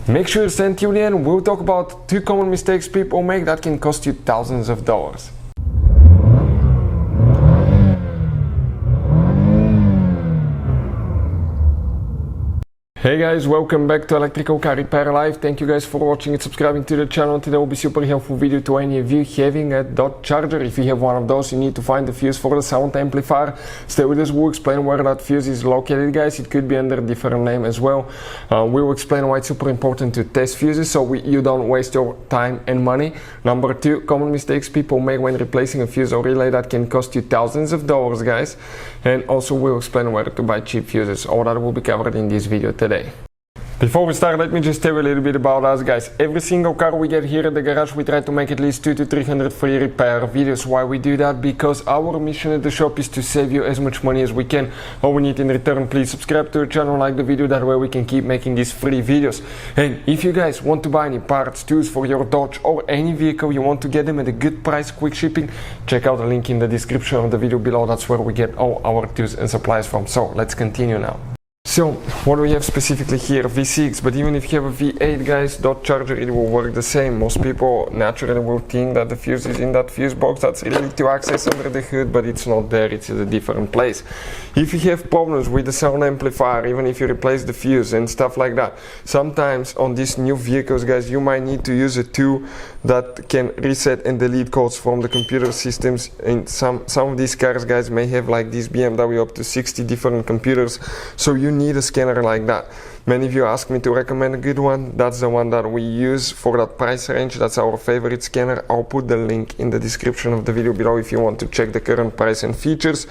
Make sure you stay tuned to the end. We'll talk about 2 common mistakes people make that can cost you thousands of dollars. Hey guys, welcome back to Electrical Car Repair Live. Thank you guys for watching and subscribing to the channel. Today will be super helpful video to any of you having a dot charger. If you have one of those, you need to find the fuse for the sound amplifier. Stay with us, we'll explain where that fuse is located, guys. It could be under a different name as well. We will explain why it's super important to test fuses so you don't waste your time and money. Number 2, common mistakes people make when replacing a fuse or relay that can cost you thousands of dollars, guys. And also we'll explain where to buy cheap fuses. All that will be covered in this video today. Before we start, let me just tell you a little bit about us, guys. Every single car we get here at the garage, we try to make at least 200 to 300 free repair videos. Why we do that? Because our mission at the shop is to save you as much money as we can. All we need in return, please subscribe to the channel, like the video, that way we can keep making these free videos. And if you guys want to buy any parts, tools for your Dodge or any vehicle, you want to get them at a good price, quick shipping, check out the link in the description of the video below. That's where we get all our tools and supplies from. So let's continue now. So, what do we have specifically here? V6, but even if you have a V8, guys, dot charger, it will work the same. Most people naturally will think that the fuse is in that fuse box that's really to access under the hood, but it's not there, it's in a different place. If you have problems with the sound amplifier, even if you replace the fuse and stuff like that, sometimes on these new vehicles, guys, you might need to use a tool that can reset and delete codes from the computer systems. And some of these cars, guys, may have, like this BMW, up to 60 different computers, so you need a scanner like that. Many of you ask me to recommend a good one. That's the one that we use for that price range. That's our favorite scanner. I'll put the link in the description of the video below if you want to check the current price and features,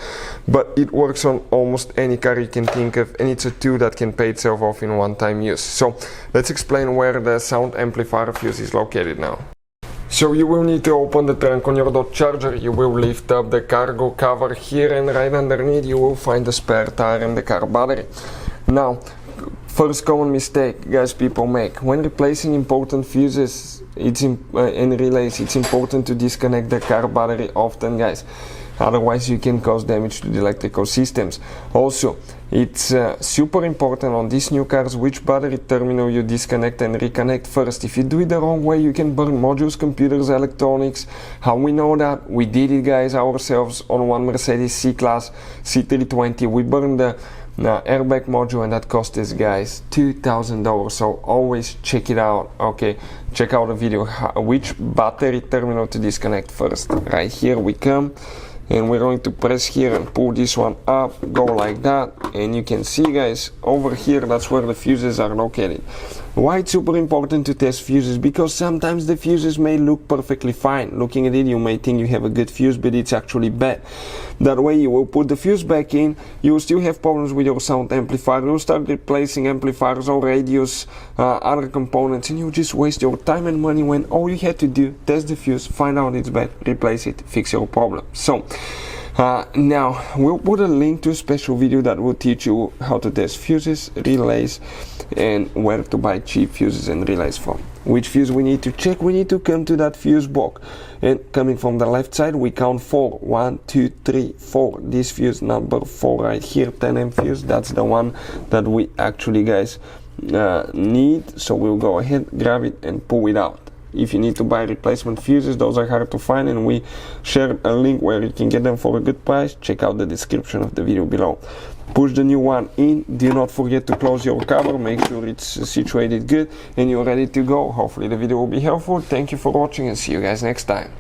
but it works on almost any car you can think of, and it's a tool that can pay itself off in one-time use. So let's explain where the sound amplifier fuse is located now. So you will need to open the trunk on your dot charger. You will lift up the cargo cover here, and right underneath you will find the spare tire and the car battery. Now, first common mistake, guys, people make when replacing important fuses and relays, it's important to disconnect the car battery often, guys. Otherwise you can cause damage to the electrical systems. Also, it's super important on these new cars which battery terminal you disconnect and reconnect first. If you do it the wrong way, you can burn modules, computers, electronics. How we know that? We did it, guys, ourselves on one Mercedes C-Class C320. We burned the airbag module, and that cost us, guys, $2,000. So always check it out. Okay, check out the video which battery terminal to disconnect first. Right here we come, and we're going to press here and pull this one up, go like that, and you can see, guys, over here that's where the fuses are located. Why it's super important to test fuses? Because sometimes the fuses may look perfectly fine. Looking at it, you may think you have a good fuse, but it's actually bad. That way you will put the fuse back in, you will still have problems with your sound amplifier, you'll start replacing amplifiers or radios, other components, and you just waste your time and money when all you had to do, test the fuse, find out it's bad, replace it, fix your problem. So now we'll put a link to a special video that will teach you how to test fuses, relays, and where to buy cheap fuses and relays from. Which fuse we need to check? We need to come to that fuse box, and coming from the left side we count 4. 1, 2, 3, 4. This fuse number 4 right here, 10 amp fuse, that's the one that we actually, guys, need. So we'll go ahead, grab it and pull it out. If you need to buy replacement fuses, those are hard to find, and we share a link where you can get them for a good price. Check out the description of the video below. Push the new one in. Do not forget to close your cover. Make sure it's situated good and you're ready to go. Hopefully the video will be helpful. Thank you for watching, and see you guys next time.